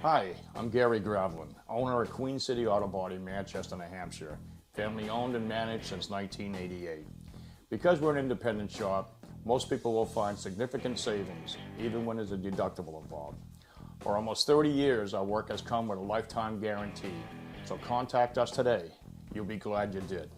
Hi, I'm Gary Gravlin, owner of Queen City Auto Body, Manchester, New Hampshire. Family owned and managed since 1988. Because we're an independent shop, most people will find significant savings, even when there's a deductible involved. For almost 30 years, our work has come with a lifetime guarantee. So contact us today. You'll be glad you did.